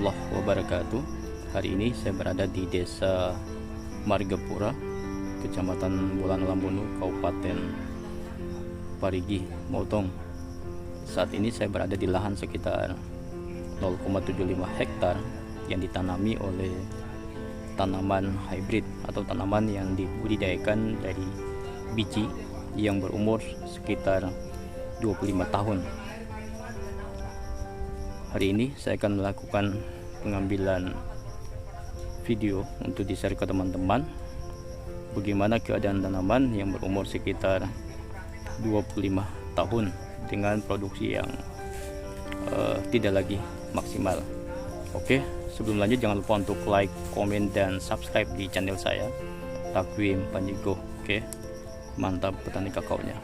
warahmatullahi wabarakatuh. Hari ini saya berada di Desa Margapura, Kecamatan Bulan Lambunu, Kabupaten Parigi Motong. Saat ini saya berada di lahan sekitar 0,75 hektar yang ditanami oleh tanaman hybrid atau tanaman yang dibudidayakan dari biji yang berumur sekitar 25 tahun. Hari ini saya akan melakukan pengambilan video untuk di-share ke teman-teman bagaimana keadaan tanaman yang berumur sekitar 25 tahun dengan produksi yang tidak lagi maksimal. Oke, sebelum lanjut jangan lupa untuk like, komen, dan subscribe di channel saya, Takwim Panjigo. Oke, mantap petani kakaonya.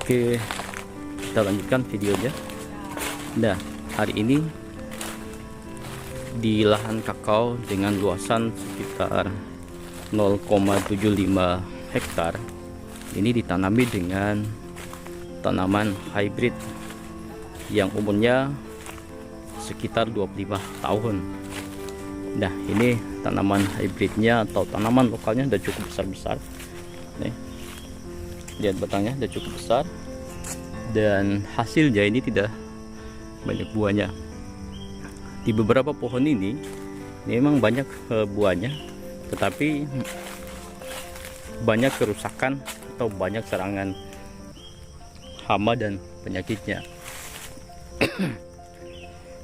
Oke, kita lanjutkan videonya. Nah, hari ini di lahan kakao dengan luasan sekitar 0,75 hektar ini ditanami dengan tanaman hybrid yang umurnya sekitar 25 tahun. Nah, ini tanaman hybridnya atau tanaman lokalnya sudah cukup besar-besar. Nih, lihat batangnya sudah cukup besar dan hasilnya ini tidak banyak buahnya. Di beberapa pohon ini memang banyak buahnya, tetapi banyak kerusakan atau banyak serangan hama dan penyakitnya.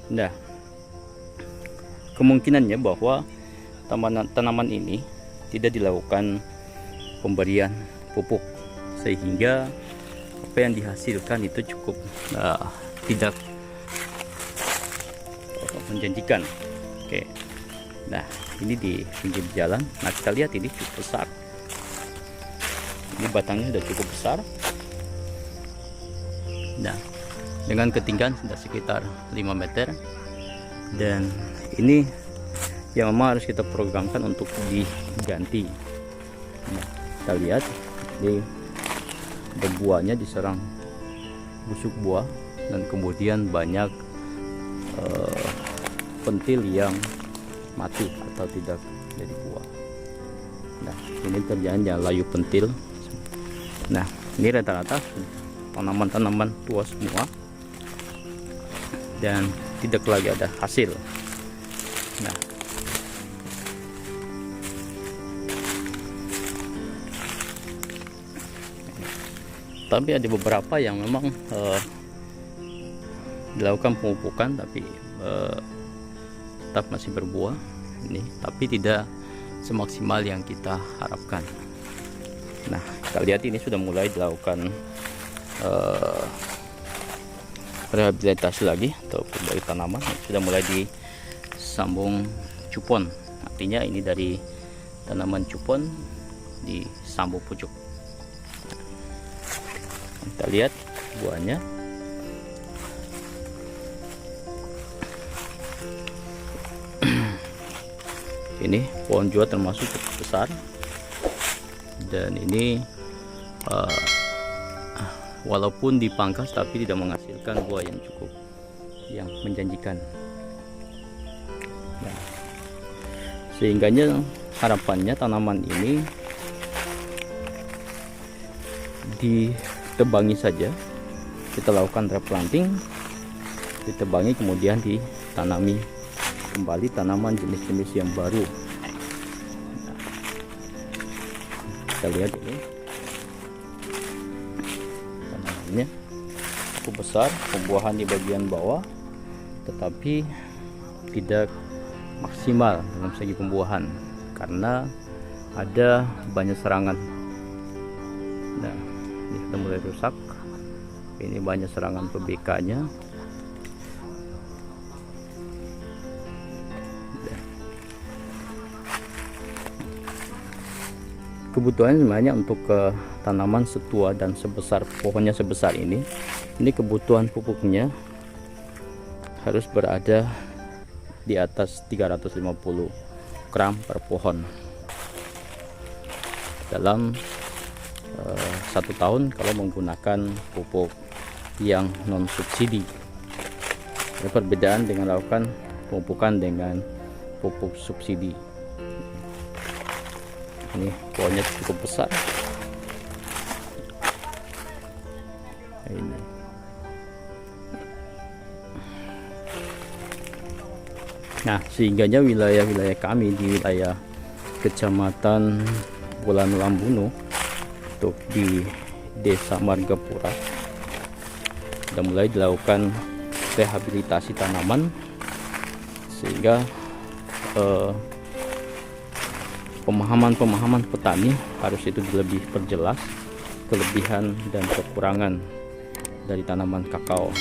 Nah, kemungkinannya bahwa tanaman ini tidak dilakukan pemberian pupuk, sehingga apa yang dihasilkan itu cukup tidak menjanjikan. Oke, nah ini di pinggir jalan. Nah, kita lihat ini cukup besar. Ini batangnya sudah cukup besar. Nah, dengan ketinggian sudah sekitar 5 meter, dan ini yang memang harus kita programkan untuk diganti. Nah, kita lihat ini buahnya diserang busuk buah, dan kemudian banyak pentil yang mati atau tidak jadi buah. Nah, ini kerjaannya layu pentil. Nah, ini rata-rata tanaman-tanaman tua semua dan tidak lagi ada hasil. Nah, tapi ada beberapa yang memang dilakukan pemupukan, tapi tetap masih berbuah ini, tapi tidak semaksimal yang kita harapkan. Nah, kita lihat ini sudah mulai dilakukan rehabilitasi lagi atau dari tanaman, sudah mulai disambung cupon. Artinya ini dari tanaman cupon disambung pucuk. Kita lihat buahnya. Ini pohon juga termasuk cukup besar, dan ini walaupun dipangkas tapi tidak menghasilkan buah yang menjanjikan. Nah, sehingganya harapannya tanaman ini ditebangi saja, kita lakukan replanting, ditebangi kemudian ditanami kembali tanaman jenis-jenis yang baru. Nah, kita lihat ini tanamannya cukup besar, pembuahan di bagian bawah tetapi tidak maksimal dalam segi pembuahan karena ada banyak serangan. Nah, ini sudah mulai rusak. Ini banyak serangan PBK-nya. kebutuhan sebenarnya untuk tanaman setua dan sebesar pohonnya sebesar ini kebutuhan pupuknya harus berada di atas 350 gram per pohon dalam 1 tahun kalau menggunakan pupuk yang non subsidi. Ada perbedaan dengan melakukan pemupukan dengan pupuk subsidi. Ini pohonnya cukup besar. Ini. Nah, sehingganya wilayah-wilayah kami di wilayah Kecamatan Bulan Lambuno untuk di Desa Margapura sudah mulai dilakukan rehabilitasi tanaman sehingga pemahaman petani harus itu lebih perjelas kelebihan dan kekurangan dari tanaman kakao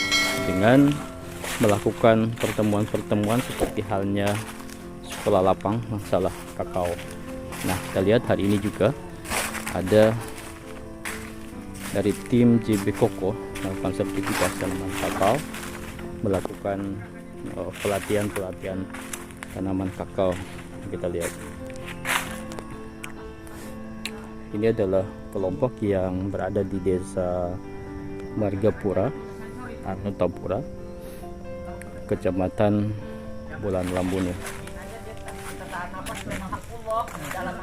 dengan melakukan pertemuan-pertemuan seperti halnya sekolah lapang masalah kakao. Nah, kita lihat hari ini juga ada dari tim JB Koko melakukan sertifikasi tanaman kakao, melakukan pelatihan tanaman kakao. Kita lihat ini adalah kelompok yang berada di Desa Margapura, Anutapura, Kecamatan Bulan Lambuno.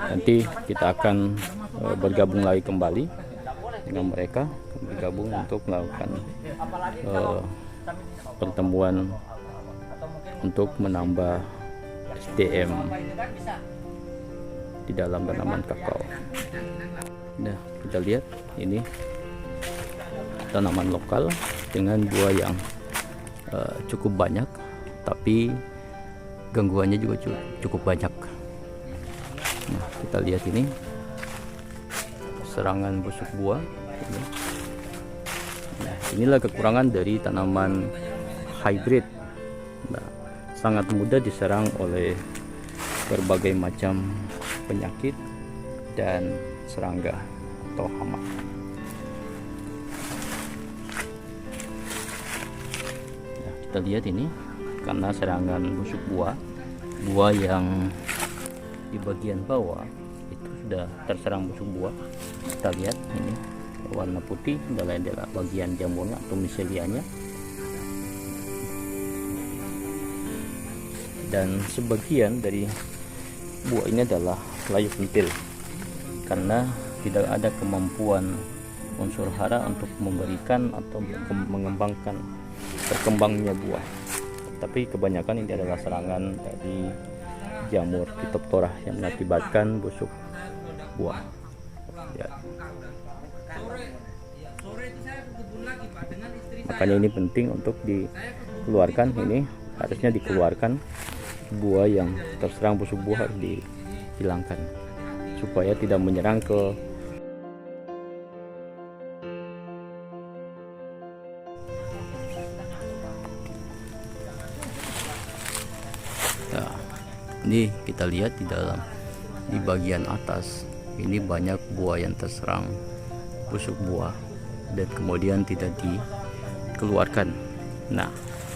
Nanti kita akan bergabung lagi kembali dengan mereka, bergabung untuk melakukan pertemuan untuk menambah SDM di dalam tanaman kakao. Nah, kita lihat ini tanaman lokal dengan buah yang cukup banyak, tapi gangguannya juga cukup banyak. Nah, kita lihat ini serangan busuk buah. Nah, inilah kekurangan dari tanaman hybrid. Nah, sangat mudah diserang oleh berbagai macam penyakit dan serangga atau hama. Nah, kita lihat ini karena serangan busuk buah yang di bagian bawah itu sudah terserang busuk buah. Kita lihat ini warna putih adalah bagian jamurnya atau miselianya, dan sebagian dari buah ini adalah layu pentil karena tidak ada kemampuan unsur hara untuk memberikan atau mengembangkan berkembangnya buah. Tapi kebanyakan ini adalah serangan dari jamur Phytophthora yang mengakibatkan busuk buah. Ya. Makanya ini penting untuk dikeluarkan, ini harusnya dikeluarkan buah yang terserang busuk buah harus dihilangkan supaya tidak menyerang ke nah, ini kita lihat di bagian atas ini banyak buah yang terserang busuk buah dan kemudian tidak dikeluarkan. Nah,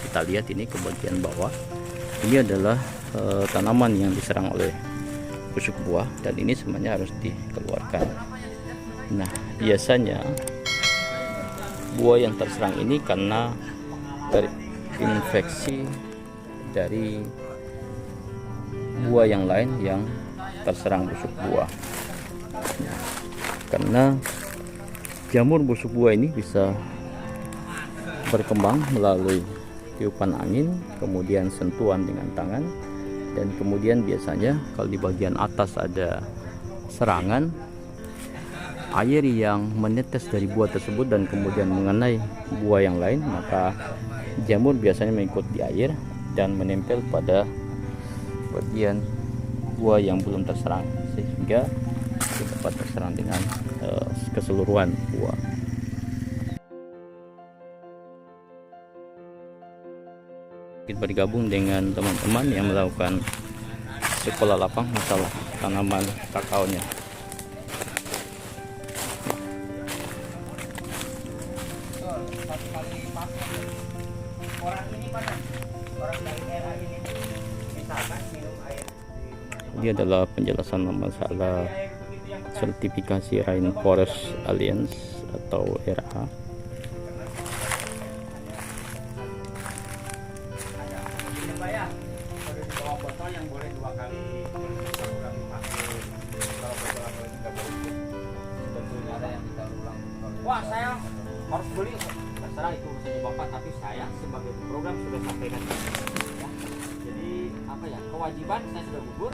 kita lihat ini ke bagian bawah, ini adalah tanaman yang diserang oleh busuk buah dan ini semuanya harus dikeluarkan. Nah, biasanya buah yang terserang ini karena terinfeksi dari buah yang lain yang terserang busuk buah. Nah, karena jamur busuk buah ini bisa berkembang melalui tiupan angin, kemudian sentuhan dengan tangan, dan kemudian biasanya kalau di bagian atas ada serangan, air yang menetes dari buah tersebut dan kemudian mengenai buah yang lain, maka jamur biasanya mengikut di air dan menempel pada bagian buah yang belum terserang sehingga dapat terserang dengan keseluruhan buah. Kita bergabung dengan teman-teman yang melakukan sekolah lapang masalah tanaman kakaonya. Ini adalah penjelasan masalah sertifikasi Rainforest Alliance atau RA. Wah, saya harus beli, terserah itu urusannya Bapak, tapi saya sebagai program sudah sampaikan ya. Jadi apa ya, kewajiban saya sudah gugur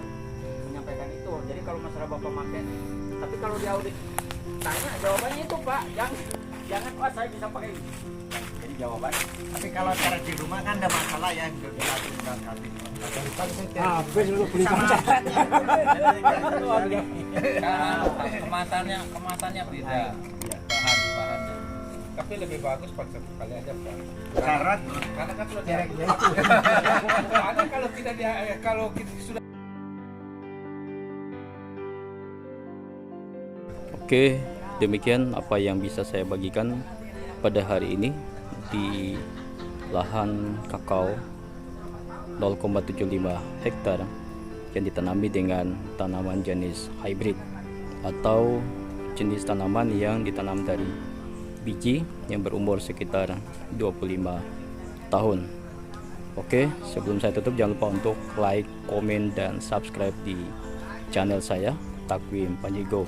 menyampaikan itu. Jadi kalau masalah Bapak pakai, tapi kalau di audit tanya jawabannya itu Pak, jangan wah saya bisa pakai ini. Jadi jawaban. Tapi kalau cara di rumah kan ada masalah ya, udah kami. Habis lu beli kemasannya beda, bahannya. Tapi lebih bagus pakai sekali aja Pak. Syarat Karena kan sudah direct. Ada kalau kita sudah. Oke, demikian apa yang bisa saya bagikan pada hari ini di lahan kakao 0,75 hektar yang ditanami dengan tanaman jenis hybrid atau jenis tanaman yang ditanam dari biji yang berumur sekitar 25 tahun. Oke, sebelum saya tutup jangan lupa untuk like, komen, dan subscribe di channel saya Takwim Panjigo.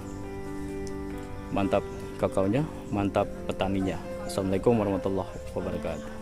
Mantap kakaonya, mantap petaninya. Assalamualaikum warahmatullahi wabarakatuh.